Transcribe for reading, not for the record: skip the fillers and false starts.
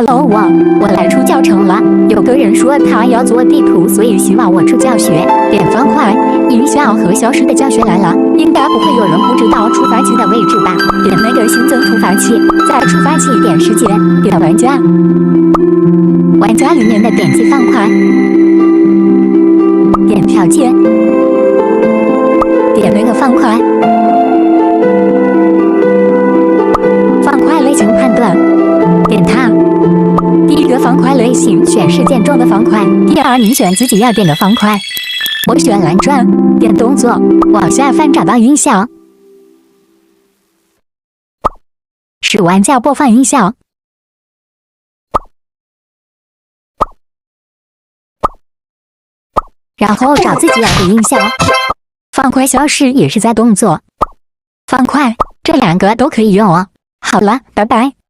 Hello，我来出教程了。有个人说他要做地图，所以希望我出教学。点方块、音效和消失的教学来了，应该不会有人不知道触发器的位置吧？点那个新增触发器，在触发器点时间，点玩家，玩家里面的点击方块，点条件，点那个方块，方块类型判断，点它。第一个方块类型选事件中的方块，第二你选自己要点的方块。我选蓝钻，点动作，往下翻找到音效，使玩家播放音效，然后找自己要的音效。方块消失也是在动作，方块这两个都可以用哦。好了，拜拜。